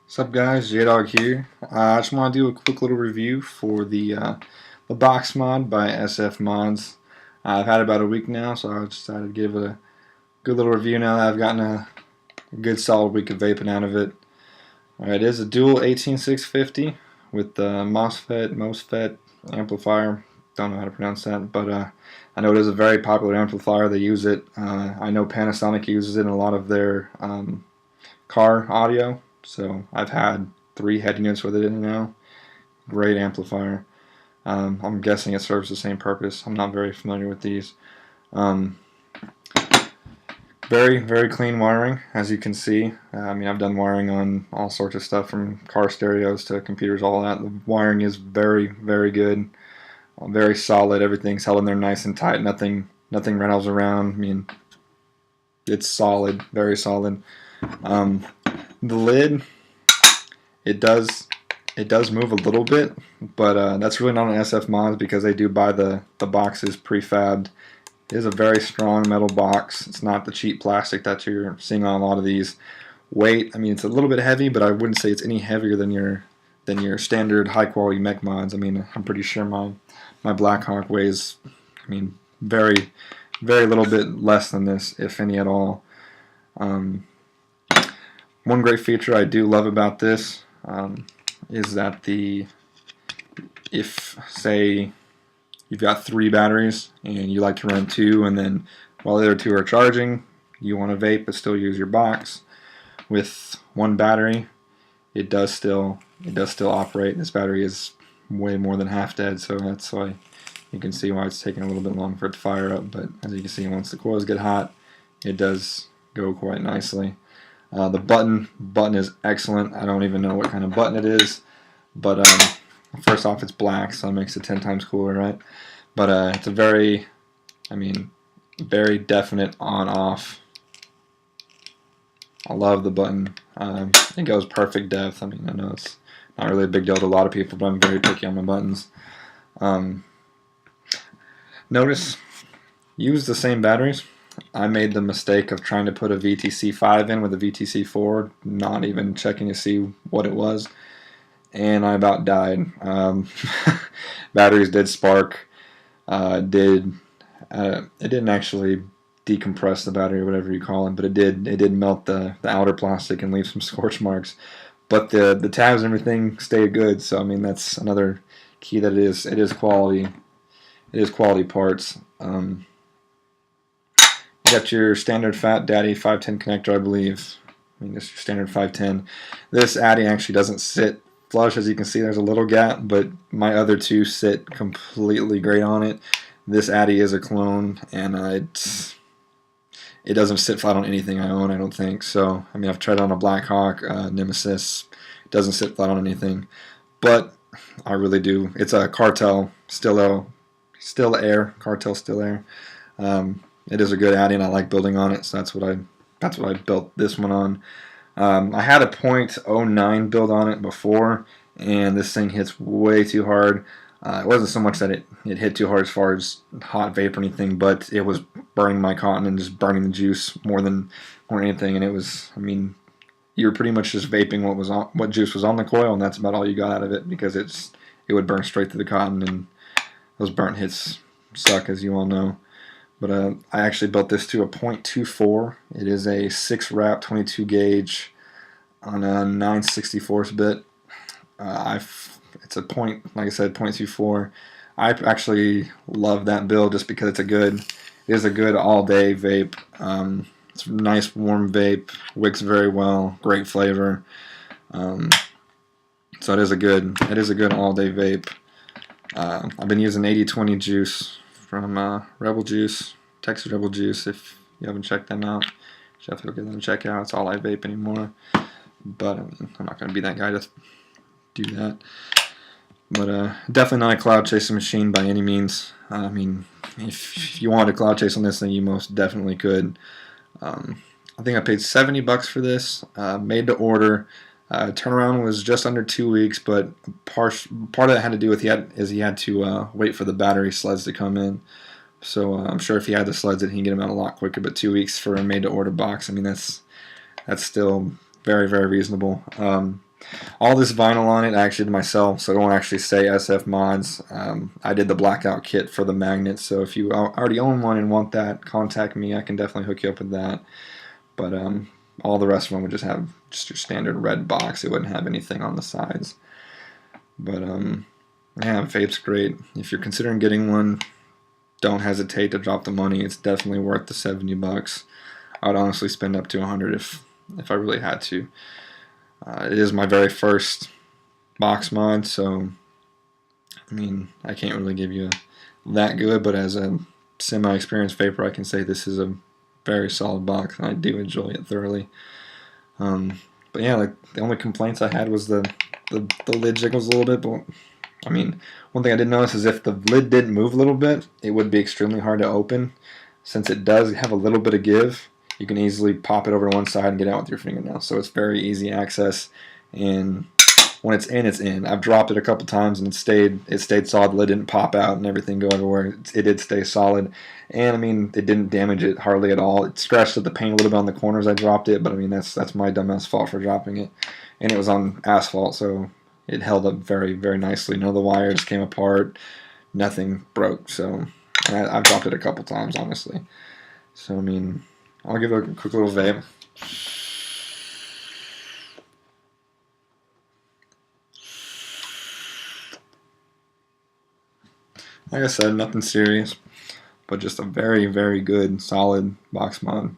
What's up, guys? J-Dawg here. I just want to do a quick little review for the box mod by sfmodz. I've had it about a week now, so I decided to give it a good little review now that I've gotten a good solid week of vaping out of it. Alright, it is a dual 18650 with the MOSFET amplifier. Don't know how to pronounce that, but I know it is a very popular amplifier. They use it. I know Panasonic uses it in a lot of their car audio. So I've had 3 head units with it in now. Great amplifier. I'm guessing it serves the same purpose. I'm not very familiar with these. Very clean wiring, as you can see. I've done wiring on all sorts of stuff from car stereos to computers, all that. The wiring is very good, very solid. Everything's held in there nice and tight. Nothing rattles around. It's solid, very solid. The lid, it does move a little bit, but that's really not an sfmodz because they do buy the boxes prefabbed. It is a very strong metal box. It's not the cheap plastic that you're seeing on a lot of these. Weight, it's a little bit heavy, but I wouldn't say it's any heavier than your standard high quality mech mods. I'm pretty sure my Blackhawk weighs, very little bit less than this, if any at all. One great feature I do love about this is that if say you've got 3 batteries and you like to run 2, and then while the other 2 are charging, you want to vape but still use your box with 1 battery, it does still operate. This battery is way more than half dead, so that's why you can see why it's taking a little bit longer for it to fire up. But as you can see, once the coils get hot, it does go quite nicely. The button is excellent. I don't even know what kind of button it is, but first off, it's black, so it makes it 10 times cooler, right? But it's a very definite on-off. I love the button. It goes perfect depth. I know it's not really a big deal to a lot of people, but I'm very picky on my buttons. Notice, use the same batteries. I made the mistake of trying to put a VTC5 in with a VTC4, not even checking to see what it was, and I about died. Batteries did spark. It didn't actually decompress the battery or whatever you call it, but it did melt the outer plastic and leave some scorch marks. But the tabs and everything stayed good, so that's another key that it is quality. It is quality parts. You got your standard Fat Daddy 510 connector, I believe. This is your standard 510. This Addy actually doesn't sit flush, as you can see. There's a little gap, but my other 2 sit completely great on it. This Addy is a clone, and it doesn't sit flat on anything I own, I don't think. So, I've tried it on a Blackhawk, Nemesis. It doesn't sit flat on anything, but I really do. It's a Cartel Still Air. Cartel Still Air. It is a good Addy, and I like building on it, so that's what I built this one on. I had a .09 build on it before, and this thing hits way too hard. It wasn't so much that it hit too hard as far as hot vape or anything, but it was burning my cotton and just burning the juice more than anything. And it was, you were pretty much just vaping what juice was on the coil, and that's about all you got out of it, because it would burn straight through the cotton, and those burnt hits suck, as you all know. But I actually built this to a .24. It is a 6-wrap 22 gauge on a 9/64 bit. It's a like I said, .24. I actually love that build just because it is a good all-day vape. It's a nice warm vape, wicks very well, great flavor. So it is a good all-day vape. I've been using 80/20 juice from Rebel Juice, Texas Rebel Juice. If you haven't checked them out, definitely give them a check out. It's all I vape anymore. But I'm not going to be that guy to do that. But definitely not a cloud chasing machine by any means. If you wanted a cloud chase on this thing, you most definitely could. I think I paid $70 for this, made to order. Turnaround was just under 2 weeks, but part of that had to do with he had to wait for the battery sleds to come in. So I'm sure if he had the sleds, he can get them out a lot quicker. But 2 weeks for a made-to-order box, that's still very, very reasonable. All this vinyl on it I actually did myself, so I don't actually say sfmodz. I did the blackout kit for the magnets, so if you already own one and want that, contact me. I can definitely hook you up with that. But all the rest of them would just have just your standard red box. It wouldn't have anything on the sides. But yeah, vape's great. If you're considering getting one, don't hesitate to drop the money. It's definitely worth the $70. I would honestly spend up to $100 if I really had to. It is my very first box mod, so I mean, I can't really give you that good, but as a semi-experienced vapor, I can say this is a very solid box, and I do enjoy it thoroughly. But yeah, like the only complaints I had was the lid jiggles a little bit, but I mean, one thing I did notice is if the lid didn't move a little bit, it would be extremely hard to open. Since it does have a little bit of give, you can easily pop it over to one side and get out with your fingernail. So it's very easy access, and when it's in, it's in. I've dropped it a couple times and it stayed solid. The lid didn't pop out and everything go everywhere. It did stay solid, and I mean, it didn't damage it hardly at all. It scratched at the paint a little bit on the corners I dropped it, but I mean, that's my dumbass fault for dropping it. And it was on asphalt, so it held up very, very nicely. None of the wires came apart. Nothing broke. So I've dropped it a couple times, honestly. So I mean, I'll give it a quick little vape. Like I said, nothing serious, but just a very, very good, solid box mod.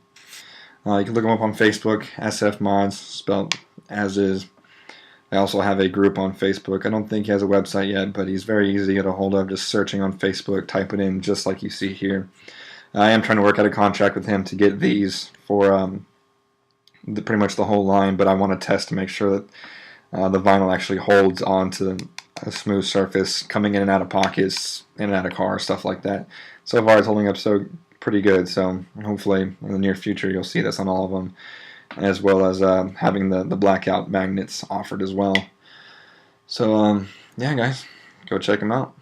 You can look them up on Facebook, sfmodz, spelled as is. I also have a group on Facebook. I don't think he has a website yet, but he's very easy to get a hold of. Just searching on Facebook, type it in just like you see here. I am trying to work out a contract with him to get these for pretty much the whole line, but I want to test to make sure that the vinyl actually holds onto a smooth surface coming in and out of pockets, in and out of cars, stuff like that. So far it's holding up pretty good, so hopefully in the near future you'll see this on all of them, as well as having the blackout magnets offered as well. So yeah guys, go check them out.